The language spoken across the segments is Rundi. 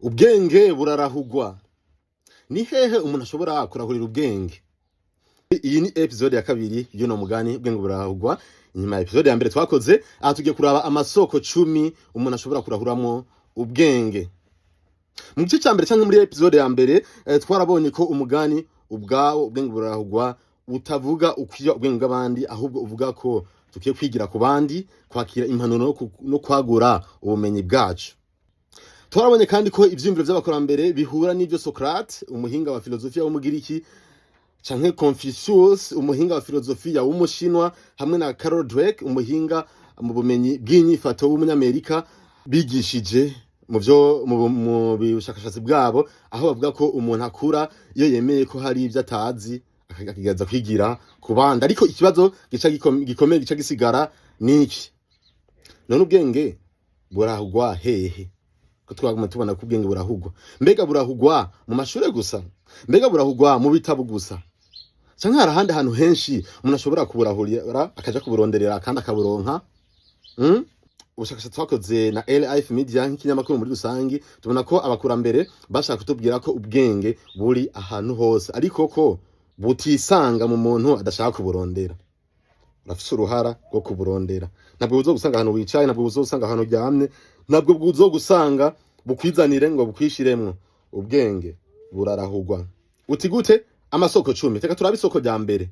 Ubwenge burarahugwa. Ni hehe umuntu ashobora kurahurira ubwenge? Iyi ni episode ya kabiri y'uno mugani ubwenge burarahugwa. Inyuma ya episode ya mbere twakoze aha tugiye kuraba amasoko 10 umuntu ashobora kurahuramwo ubwenge. Mu gice cya mbere cyangwa muri episode ya mbere twarabonye ko umugani ubwawo ubwenge burarahugwa utavuga ukwiye ubwenge bw'abandi, ahubwo uvuga ko tukiye kwigira ku bandi, kwakira impanuro no kwagura ubumenyi bwacu. Twarabonye kandi ko ivyumviro by'abakorambere bihura n'ibyo Socrate, umuhinga wa filozofiya w'umugiriki, canke Confucius, umuhinga wa filozofiya w'umushinwa, hamwe na Carol Dweck, umuhinga mu bumenyi bw'inyifato w'umunyamerika, bigishije mu bushakashatsi bwabo, aho bavuga ko umuntu akura iyo yemeye ko hari ibyo atazi akagerageza kwigira ku bandi. Ariko ikibazo gikomeye gica gisigara niki: none ubwenge burahugwa hehe? Ko twaguma tubona ko ubwenge burahugwa. Mbega burahugwa mu mashure gusa? Mbega burahugwa mu bitabo gusa? Canke hari ahandi hantu henshi umuntu ashobora kuburahurira akaja kuburonderera kandi akaburonka? Ubushakashatsi twakoze na Life Media nk'ikinyamakuru muri rusangi, tubona ko abakurambere bashaka kutubwira ko ubwenge buri ahantu hose, ariko ko butisanga mu muntu adashaka kuburondera. Urafise uruhara rwo kuburondera. Ntabwo uzogusanga ahantu wicaye, ntabwo uzosanga ahantu uryamye, ntabwo uzogusanga bukwizanire ngo bukwishiremwo. Ubwenge burarahugwa. Uti gute? Amasoko 10. Teka turabe isoko rya mbere.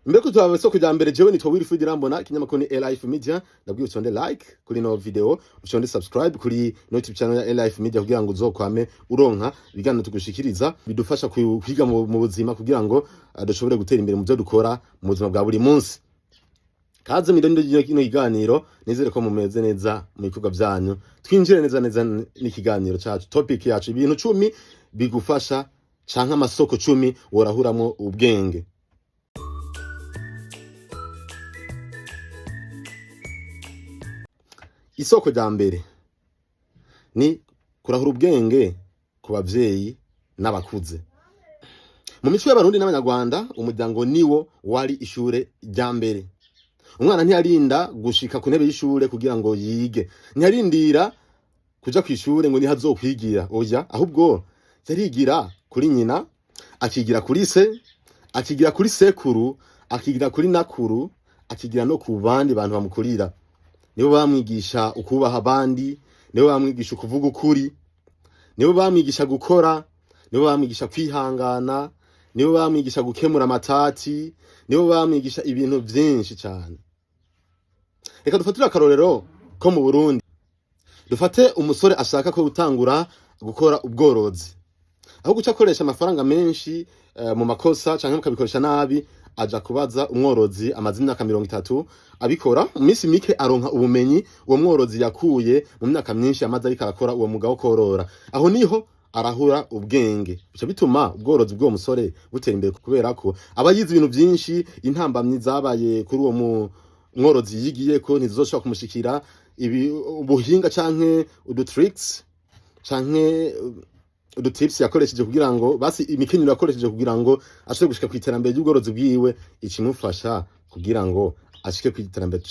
Mbere ko turabe isoko rya mbere, jewe nitwa Wilfried Irambona, ikinyamakuru ni Life Media. Ndabwiye utonde like kuri no video, utonde subscribe kuri YouTube channel ya Life Media kugira ngo uzokwame uronka ibiganiro tugushikiriza bidufasha kwiga mu buzima, kugira ngo dushobore gutera imbere mu byo dukora mu buzima bwa buri munsi. Kaze midondo y'ino kiganiro, nizere ko mumeze neza mu bikorwa byanyu. Twinjire neza n'ikiganiro cyacu. Topic yacu ibintu 10 bigufasha canke amasoko 10 worahuramwo ubwenge. Isoko rya mbere ni kurahura ubwenge ku bavyeyi n'abakuze. Mu mico y'abarundi n'abanyarwanda, umuryango niwo wari ishure rya mbere. Umwana ntiyarinda gushika ku ntebe y'ishure kugira ngo yige, ntiyarindira kuja kw'ishure ngo nihazokwigira, oya, ahubwo yarigira kuri nyina, akigira kuri se, akigira kuri sekuru, akigira kuri nakuru, akigira no ku bandi bantu bamukurira. Nibo bamwigisha ukubaha abandi, nibo bamwigisha kuvuga ukuri, nibo bamwigisha gukora, nibo bamwigisha kwihangana, nibo bamwigisha gukemura amatati, nibo bamwigisha ibintu byinshi cyane. Reka dufatire akarorero ko mu Burundi. Dufate umusore ashaka ko gutangura gukora ubworozi. Aho guca akoresha amafaranga menshi mu makosa canke mukabikoresha nabi, aja kubaza umworozi amaze imyaka 30 abikora. Mu minsi mike aronka ubumenyi uwo mworozi yakuye mu myaka myinshi amaze ariko arakora uwo mugabo korora. Aho niho arahura ubwenge. Bica bituma ubworozi bw'uwo musore butera imbere, kubera ko aba yize ibintu byinshi. Intambamyi zabaye kuri uwo mworozi yigiye ko ntizoshobora kumushikira ubuhinga canke udutricks canke udutips yakoresheje kugira ngo basi imikenyero yakoresheje kugira ngo ashobore gushika kwiterambere ry'ubworozi bwiwe, ikimufasha kugira ngo ashike kwiterambere.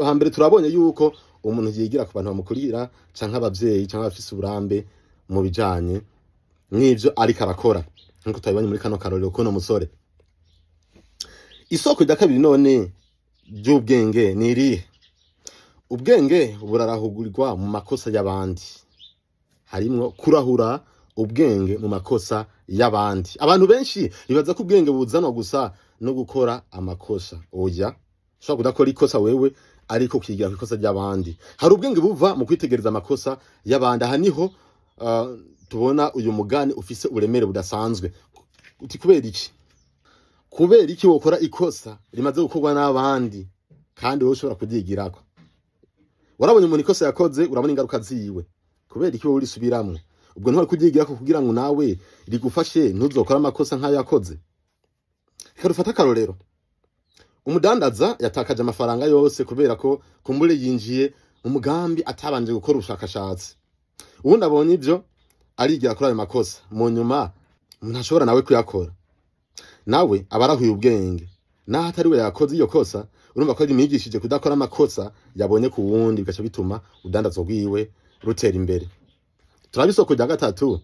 Hambere turabonye yuko umuntu yigira ku bantu bamukurira canke abavyeyi canke abafise uburambe mu bijanye n'ivyo ariko arakora, nkuko tubibonye muri kano karorero ko no musore. Isoko rya kabiri none ry'ubwenge ni irihe? Ubwenge burarahugurirwa mu makosa y'abandi. Harimwo kurahura ubwenge mu makosa y'abandi. Abantu benshi bibaza ko ubwenge buzanwa gusa no gukora amakosa. Oya, ushobora kudakora ikosa wewe ariko ukigira ku ikosa ry'abandi. Hari ubwenge buva mu kwitegereza amakosa y'abandi. Aha niho tubona uyu mugani ufise uburemere budasanzwe. Uti kubera iki? Kubera iki wokora ikosa rimaze gukorwa n'abandi kandi wowe ushobora kuryigirako? Warabonye umuntu ikosa yakoze, urabona ingaruka ziwe. Kubera iki wowe urisubiramwe? Ubwo ntwari kuryigirako kugira ngo nawe rigufashe ntuzokora amakosa nk'ayo yakoze. Reka dufate akarorero. Umudandaza yatakaje amafaranga yose kubera ko kumbure yinjiye mu mugambi atabanje gukora ubushakashatsi. Ubundi abonye ibyo arigira kuri ayo makosa, mu nyuma ntashobora nawe kuyakora. Nawe abarahuye ubwenge, naho atari we yakoze iyo kosa, urumva ko yimigishije kudakora amakosa yabonye ku wundi, bigaca bituma udandazo bwiwe rutera imbere. turaba isoko rya gatatu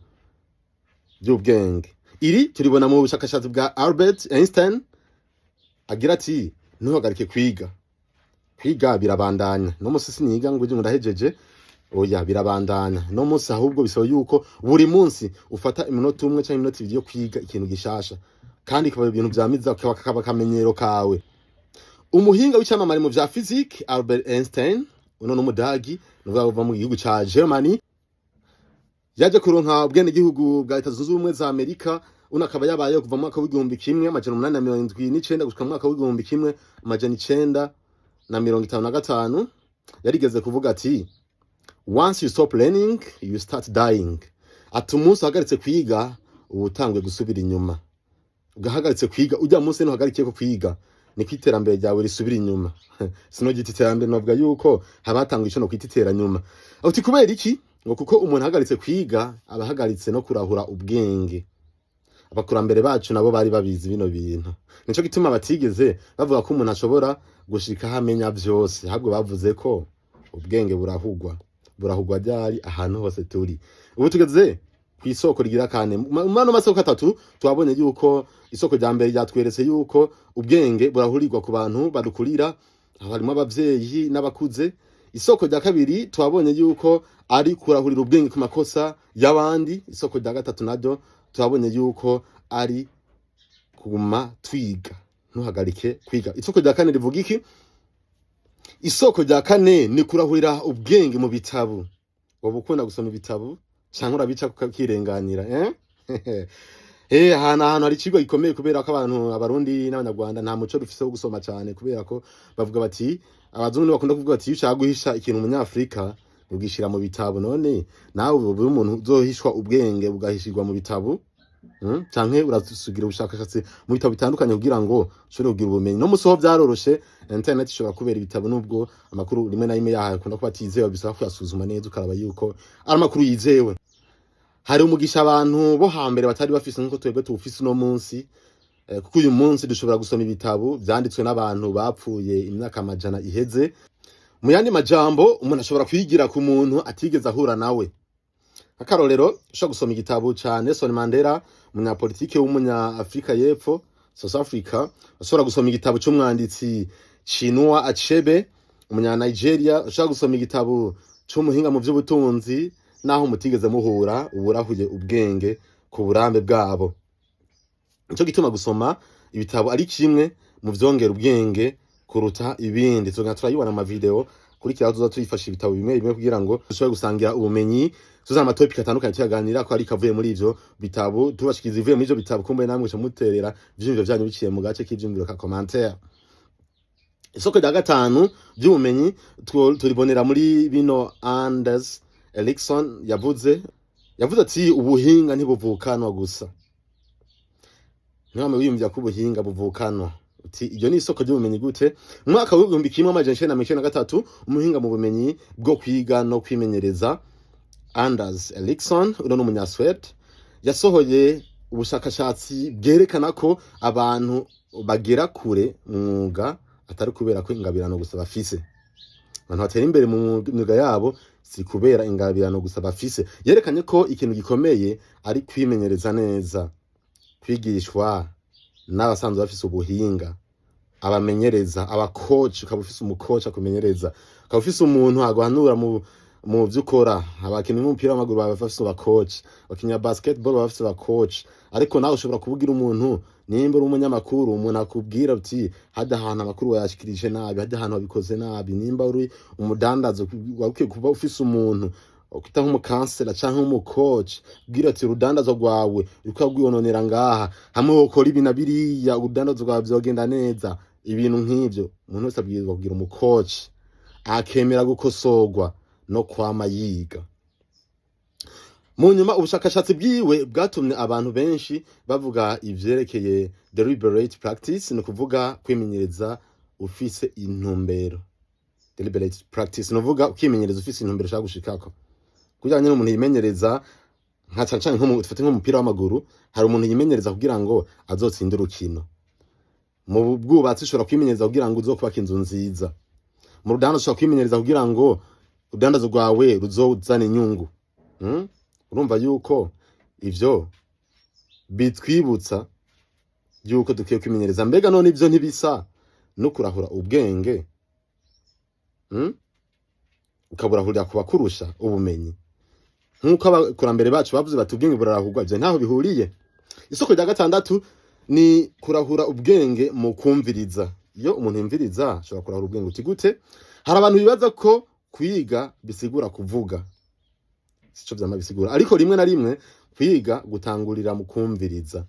ry'ubwenge. Iri turibona mu bushakashatsi bwa Albert Einstein agira ati ntuhagarike kwiga. Kwiga birabandanya. No musi siniga ngo uje murahejeje. Oya birabandanya. No musi ahubwo bisaba yuko buri munsi ufata iminota umwe cyangwa iminota ibiri yo kwiga ikintu gishasha. Kandi kaba ibintu byamiza kaba kamenyero kawe. Umuhinga w'icyamamare mu bya physics Albert Einstein uno n'umudagi nuva mu gihugu ca Germany yaje kuronka ubwene gihugu bwa Leta Zunze Ubumwe za Amerika unakaba yabaye kuva mu mwaka w'igihumbi kimwe amajana 879 gushika mu mwaka w'igihumbi kimwe amajana 955 yarigeze kuvuga ati once you stop learning you start dying. Ati umunsi uhagaritse kwiga ubutangwe gusubira inyuma. Ugahagaritse kwiga ujya munsi no hagarikiye ko kwiga ni kwiterambere ryawe risubira inyuma. Sino giti terambere novuga yuko habatangwa ico no kwititera nyuma. Uti kubera iki? Ngo kuko umuntu hagaritse kwiga abahagaritse no kurahura ubwenge. Abakurambere bacu nabo bari babizi bino bintu. Nico gituma batigeze bavuga ko umuntu ashobora gushika hamenya byose. Habwo bavuze ko ubwenge burahugwa ryari ahantu hose turi. Ubu tugeze kwisoko rigira kane. Mano masoko atatu twabonye yuko isoko rya mbere ryatweretse yuko ubwenge burahurirwa ku bantu badukurira harimo abavyeyi n'abakuze. Isoko rya kabiri twabonye yuko ari kurahurira ubwenge ku makosa y'abandi. Isoko rya gatatu naryo twabonye yuko ari kuguma twiga ntuhagarike kwiga. Isoko rya kane rivuga iki? Isoko rya kane ni kurahurira ubwenge mu bitabo. Wabukunda gusoma ibitabo cyangwa urabica kukirenganira ahantu hari ikigo gikomeye kubera ko abarundi n'abanyarwanda nta muco dufise wo gusoma cyane kubera ko bavuga bati abazungu bakunda kuvuga bati ushaka guhisha ikintu umunyafrika ugishira mu bitabo. None nawe buri umuntu uzohishwa ubwenge bugahishirwa mu bitabo canke urasugira ubushakashatsi mu bitabo bitandukanye kugira ngo ushobore kugira ubumenyi. No musoho byaroroshe internet ishobora kubera ibitabo nubwo amakuru rimwe na rimwe yahaye kunda kuba tizewe bisaba kuyasuzuma neza ukaraba yuko ari amakuru yizewe. Hari umugisha abantu bo hambere batari bafise nko twebwe tufise no munsi kuko uyu munsi dushobora gusoma ibitabo byanditswe n'abantu bapfuye imyaka amajana iheze. Mu yandi majambo umuntu ashobora kwigira ku muntu atigeze ahura nawe. Akarorero ushobora gusoma igitabo ca Nelson Mandela umunyapolitike w'umunya Afrika y'Epfo South Africa. Ushobora gusoma igitabo c'umwanditsi Chinua Achebe umunya Nigeria. Ushobora gusoma igitabo c'umuhinga mu by'ubutunzi naho mutigeze muhura uburahuye ubwenge ku burambe bwabo. Nico gituma gusoma ibitabo ari kimwe mu vyongera ubwenge kuruta ibindi. Tuga turayibona mu video kuri kirazo tuza tuyifasha ibitabo bimwe kugira ngo dushobore gusangira ubumenyi tuza amatopic atandukanye cyaganira ko ari kavuye muri ivyo bitabo tubashikiza ivuye muri ivyo bitabo kumbe namwe muterera vyimvyo vyanyu biciye mu gace k'ivyimviro ka commentaire. Isoko rya gatanu by'ubumenyi turibonera muri bino Anders Ericsson yavuze ati ubuhinga ntibuvukanwa gusa. Mwame wiyumvya ko ubuhinga buvukanwa. Uti iyo ni isoko ry'ubumenyi gute? Mu mwaka w'igihumbi kimwe amajana 1993 umuhinga mu bumenyi bwo kwiga no kwimenyereza Anders Ericsson uno n'umunyaswede yasohoye ubushakashatsi bwerekana ko abantu bagera kure mwuga atari kubera ko ingabirano gusa bafise. Abantu batera imbere mu myuga yabo si kubera ingabirano gusa bafise. Yerekanye ko ikintu gikomeye ari kwimenyereza neza, kwigishwa n'abasanzwe bafise ubuhinga, abamenyereza, abacoach. Ukaba ufise umucoach akumenyereza, ukaba ufise umuntu aguhanura mu vyukora. Abakinyi b'umupira w'amaguru bafise abacoach, abakinyi ba basketball bafise abacoach. Ariko nawe ushobora kubugira umuntu nimba uri umunyamakuru umuntu akubwira uti hada ahantu amakuru wayashikirije nabi, hada ahantu wabikoze nabi. Nimba uri umudandazo wakwiye kuba ufise umuntu ukita nk'umukansela canke umucoach bwira ati urudandazo rwawe uko rwibononera ngaha hamwe ukora ibintu biriya urudandazo rwawe byogenda neza. Ibintu nk'ivyo umuntu wese abwirizwa kugira umucoach akemera gukosorwa no kwama yiga. Mu nyuma ubushakashatsi bwiwe bwatumye abantu benshi bavuga ivyerekeye deliberate practice, no kuvuga kwimenyereza ufise intumbero. Deliberate practice no kuvuga kwimenyereza ufise intumbero ushaka gushikako. Kugira ngo umuntu yimenyereza nka cyane nk'umufate nk'umupira w'amaguru, hari umuntu yimenyereza kugira ngo azotsinde urukino. Mu bwubatsi ushobora kwimenyereza kugira ngo uzokubaka inzu nziza. Mu rudandazo ushobora kwimenyereza kugira ngo urudandazo rwawe ruzozana inyungu. urumva yuko ivyo bitwibutsa yuko dukwiye kwimenyereza. Mbega none ivyo ntibisa no kurahura ubwenge ukaburahurira kuba kurusha ubumenyi, nk'uko abakurambere bacu bavuze bati ubwenge burarahurwa. Ivyo ntaho bihuriye. Isoko rya gatandatu ni kurahura ubwenge mu kumviriza. Iyo umuntu yumviriza ashobora kurahura ubwenge. Uti gute? Hari abantu bibaza ko kwiga bisigura kuvuga. Sico vyama bisigura, ariko rimwe na rimwe kwiga gutangurira mu kumviriza.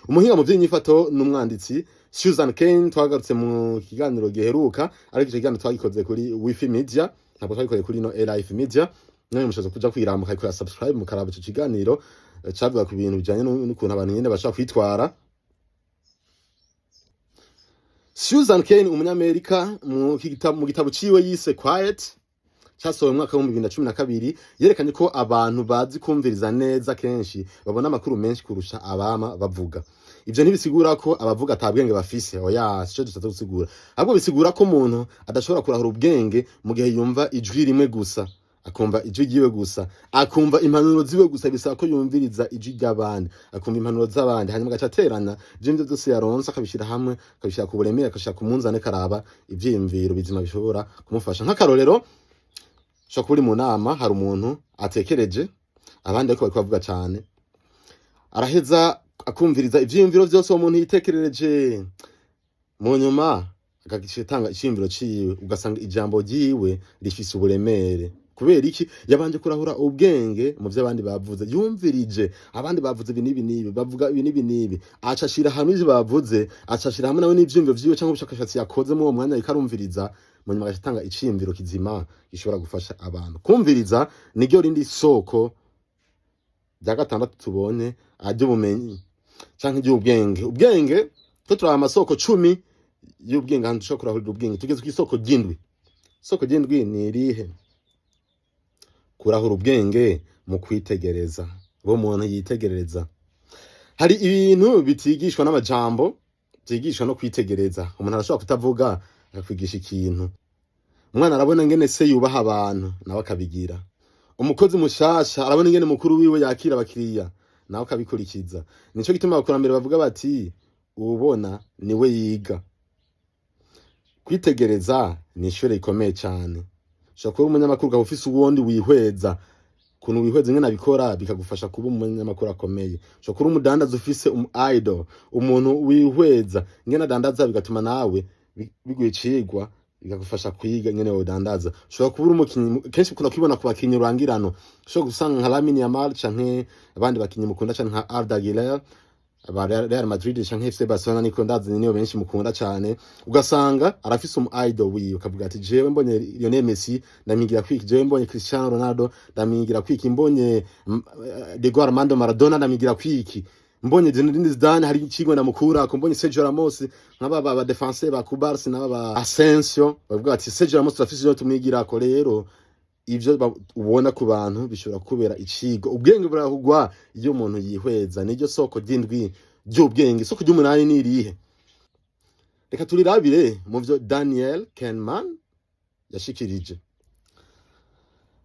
Umuhinga mu vy'inyifato n'umwanditsi Susan Cain twagarutse mu kiganiro giheruka, ariko ico kiganiro twagikoze kuri Wi-Fi Media, ntabwo twagikoze kuri no Life Media. Nawe mushoza kuja kwiramuka kuri subscribe mukaraba ico kiganiro cavuga ku bintu bijanye n'ukuntu abantu nyene bashaka kwitwara. Susan Cain umunyamerika mu gitabo ciwe yise Quiet cyasohowe mu mwaka wa 2012 yerekanye ko abantu bazi kumviriza neza kenshi babona amakuru menshi kurusha abama bavuga. Ivyo ntibisigura ko abavuga atabwenge bafise, oya sico dutaza gusigura, ahubwo bisigura ko umuntu adashobora kurahura ubwenge mu gihe yumva ijwi rimwe gusa, akumva ijwi ryiwe gusa, akumva impanuro ziwe gusa. Bisaba ko yumviriza ijwi ry'abandi, akumva impanuro z'abandi, hanyuma agacaterana ivyo byose yaronse akabishira hamwe, akabishira ku buremere, akashira ku munzane, karaba ivyiyumviro bizima bishobora kumufasha. Nk'akarorero, shaka kuri mu nama hari umuntu atekereje, abandi ariko bariko bavuga cyane, araheza akumviriza ivyiyumviro byose uwo muntu yitekerereje, mu nyuma akagitanga icyumviro ciwe, ugasanga ijambo ryiwe rifise uburemere. Kubera iki? Yabanje kurahura ubwenge mu byo abandi bavuze, yumvirije abandi bavuze ibi nibi bavuga ibi nibi, acashira hamwe ivyo bavuze, acashira hamwe nawe n'ivyumviro vyiwe cyangwa ubushakashatsi yakoze mu uwo mwanya ikarumviriza, mu nyuma agatanga iciyumviro kizima gishobora gufasha abantu. Kumviriza niryo rindi soko rya gatandatu tubonye ry'ubumenyi canke ry'ubwenge. Ubwenge to turaba amasoko 10 y'ubwenge ahantu dushobora kurahurira ubwenge. Tugeze ku isoko ry'indwi. Isoko ry'indwi ni irihe? Kurahura ubwenge mu kwitegereza. Bo umuntu yitegereza. Hari ibintu bitigishwa n'amajambo, byigishwa no kwitegereza. Umuntu arashobora kutavuga akakwigisha ikintu. Umwana arabona ngene se yubaha abantu nawe akabigira. Umukozi mushasha arabona ngene mukuru wiwe yakira abakiriya nawe akabikurikiza. Nico gituma abakurambere bavuga bati ubona niwe yiga. Kwitegereza ni ishure rikomeye cyane. Shakora umunyamakuru ukaba ufise uwundi wihweza, kuntu wihweza ngene abikora bikagufasha kuba umunyamakuru akomeye. Shakora umudandaza ufise idol, umuntu wihweza ngene adandaza bigatuma nawe bigwicigwa, bikagufasha kwiga ngene wodandaza. Shobora kubura umukinyi kenshi ukunda kwibona ku bakinyi urangirano, shobora gusanga nka Lamine Yamal canke abandi bakinyi mukunda cyane nka Arda Güler, Real Madrid canke FC Barcelona, niko ndazi niyo benshi mukunda cyane. Ugasanga arafise idol wiwe, ukavuga ati jewe mbonye Lionel Messi ndamigira kwiki, jewe mbonye Cristiano Ronaldo ndamigira kwiki, mbonye Diego Armando Maradona ndamigira kwiki, mbonye Zinedine Zidane hari ikigo ndamukura, mbonye Sergio Ramos nk'aba ba defenseur ba Barca n'aba Asensio, bavuga ati Sergio Ramos turafise yo tumwigira ko. Rero ivyo ubona ku bantu bishobora kubera icigo. Ubwenge burahugwa iyo umuntu yihweza. Niryo soko ry'indwi ry'ubwenge. Soko ry'umunani ni irihe? Reka turirabire mu byo Daniel Kahneman yashikirije.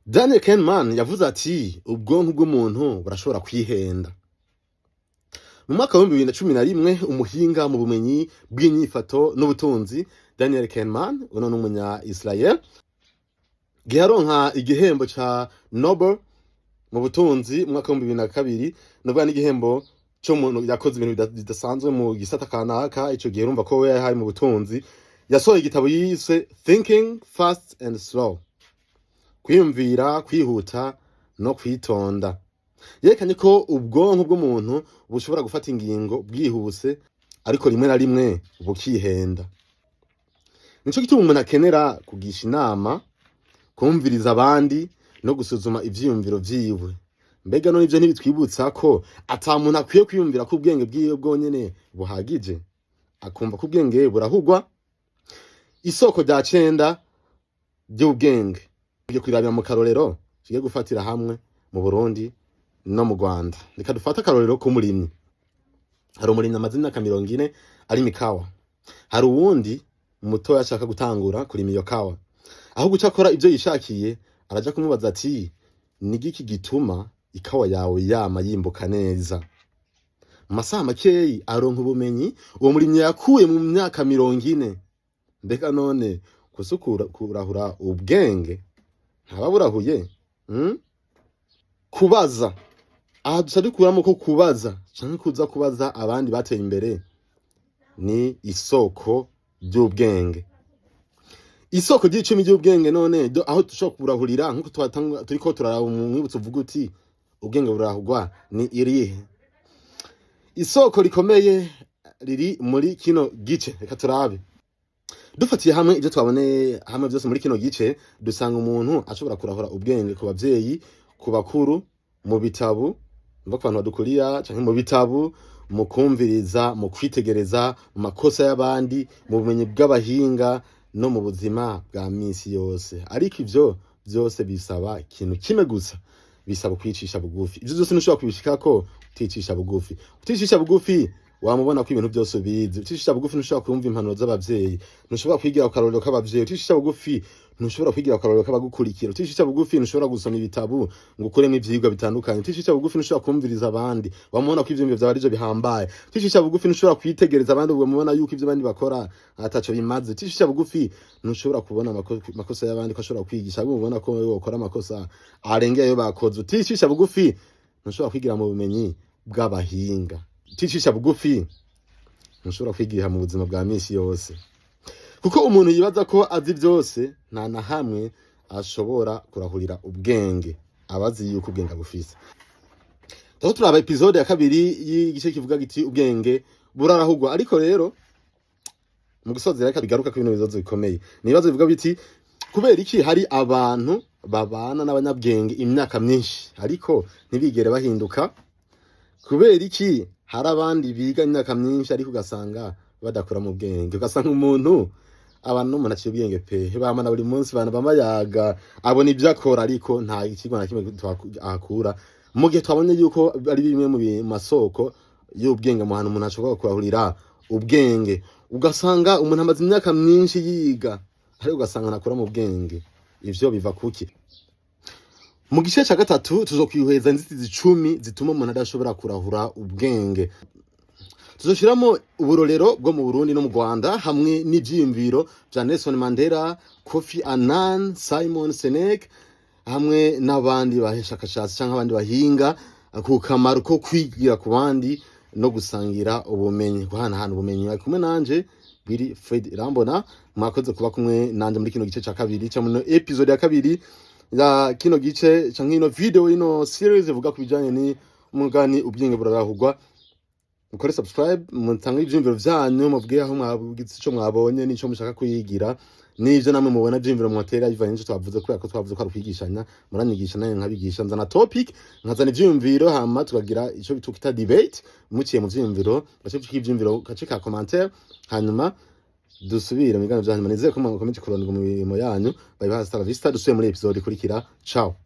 Daniel Kahneman yavuze ati ubwonko bw'umuntu burashobora kwihenda. Mu mwaka wa 2011 umuhinga mu bumenyi bw'inyifato n'ubutunzi Daniel Kahneman, uno n'umunya Israel, giharonka igihembo ca Nobel mu butunzi mu mwaka wa 2002, novuga n'igihembo cyo umuntu yakoze ibintu bidasanzwe mu gisata kanaka. Ico gihe urumva ko we yahaye mu butunzi. Yasohoye igitabo yise Thinking Fast and Slow, kwiyumvira, kwihuta no kwitonda. Yerekanye ko ubwonko bw'umuntu bushobora gufata ingingo bwihuse, ariko rimwe na rimwe bukihenda. Nico gituma umuntu akenera kugisha inama, kumviriza abandi no gusuzuma ivyiyumviro vyiwe. Mbega none ivyo ntibitwibutsa ko ata muntu akwiye kwiyumvira ko ubwenge bwiwe bwonyene buhagije, akumva ko ubwenge burahugwa. Isoko rya 9 ry'ubwenge byo kwirabira mu karorero tugiye gufatira hamwe mu Burundi no mu Rwanda. Reka dufata akarorero ko murimyi. Hari umurimyi amaze imyaka 40 ari mikawa. Hari uwundi muto yashaka gutangura kurima iyo kawa. Aho guca akora ivyo yishakiye, araja kumubaza ati nigiki gituma ikawa yawe yama yimbuka neza. Mu masaha makeyi aronka ubumenyi uwo murimyi yakuye mu myaka 40. Mbega none kusukura kurahura ubwenge ntababurahuye? Kubaza aha dushadikuramo ko kubaza canke kuza kubaza abandi bateye imbere ni isoko ry'ubwenge. Isoko ry'icumi ry'ubwenge none aho dushobora kurahurira nkuko twatanga turiko turaraba umwibutso uvuga uti ubwenge burahugwa ni irihe? Isoko rikomeye riri muri kino gice. Reka turabe dufatiye hamwe ibyo twabone hamwe byose muri kino gice, dusanga umuntu ashobora kurahura ubwenge ku bavyeyi, ku bakuru, mu bitabu mva ku bantu badukurira canke mu bitabu, mu kumviriza, mu kwitegereza, mu makosa y'abandi, mu bumenyi bw'abahinga no mu buzima bwa misi yose. Ariko ivyo byose bisaba ikintu kimwe gusa, bisaba kwicisha bugufi. Ivyo byose ntushobora kubishikako uticisha bugufi. Uticisha bugufi wamubona ko ibintu byose ubizi. Uticisha bugufi ntushobora kumva impanuro z'abavyeyi, ntushobora kwigira akarorero k'abavyeyi. Uticisha bugufi ntushobora kwigira akarorero k'abagukurikira. Uticisha bugufi ntushobora gusoma ibitabu ngo ukuremo ivyigwa bitandukanye. Uticisha bugufi ntushobora kumviriza abandi, wamubona ko ivyo byawe arivyo bihambaye. Uticisha bugufi ntushobora kwitegereza abandi ubwo mubona yuko ivyo abandi bakora ataco bimaze. Uticisha bugufi ntushobora kubona amakosa y'abandi ko ashobora kwigisha, ahubwo ubona ko wewe ukora amakosa arengeye ayo bakoze. Uticisha bugufi ntushobora kwigira mu bumenyi bw'abahinga. Uticisha bugufi ntushobora kwigira mu buzima bwa misi yose. Kuko umuntu yibaza ko azi byose nta na hamwe ashobora kurahurira ubwenge. Abazi yuko ubwenge bufise. Taho turaba episode ya kabiri y'igice kivuga giti ubwenge burarahugwa. Ariko rero mu gusozera reka bigaruka ko ibintu bizozo bikomeye. Nibazo bivuga biti kubera iki hari abantu babana n'abanyabwenge imyaka myinshi ariko ntibigere bahinduka? Kubera iki hari abandi biga imyaka myinshi ariko ugasanga badakora mu bwenge? Ugasanga umuntu abantu n'umuntu aciye ubwenge pe bamana buri munsi bana bamayaga abona ibyo akora ariko nta ikigo na kimwe akura. Mu gihe twabonye yuko ari bimwe mu masoko y'ubwenge mu hantu umuntu ashobora kurahurira ubwenge. Ugasanga umuntu amaze imyaka myinshi yiga ariko ugasanga ntakora mu bwenge. Ivyo biva kuki? Mu gice cya gatatu tuzokwihweza inzitizi 10 zituma umuntu adashobora kurahura ubwenge. Tuzoshiramo uburorero bwo mu Burundi no mu Rwanda hamwe n'ivyiyumviro bya Nelson Mandela, Kofi Annan, Simon Sinek hamwe n'abandi baheshakashatsi canke abandi bahinga ku kamaro ko kwigira ku bandi no gusangira ubumenyi, guhanahana ubumenyi. Kumwe nanje biri Fred Irambona, mwakoze kuba kumwe nanje muri kino gice cya kabiri cya muno episode ya kabiri ya kino gice canke ino video ino series ivuga ku bijanye ni umugani ubwenge burarahugwa. Mukore subscribe, mutange ivyumviro vyanyu, mubwiye aho mwabwize ico mwabonye n'ico mushaka kuyigira, n'ivyo namwe mubona ivyumviro mwatera bivanye n'icyo twavuze kubera ko twavuze ko ari kwigishanya. Muranyigisha nayo nkabigisha, nzana topic nkazana ivyumviro hama tukagira ico bitukita debate muciye mu vyumviro, gace cy'ivyumviro gace ka commentaire, hanyuma dusubire mu biganiro vyanyu. Manizeye ko mwakomeje kurondwa mu mirimo yanyu. Bye bye, hasta la vista, dusubiye muri episode ikurikira. Ciao.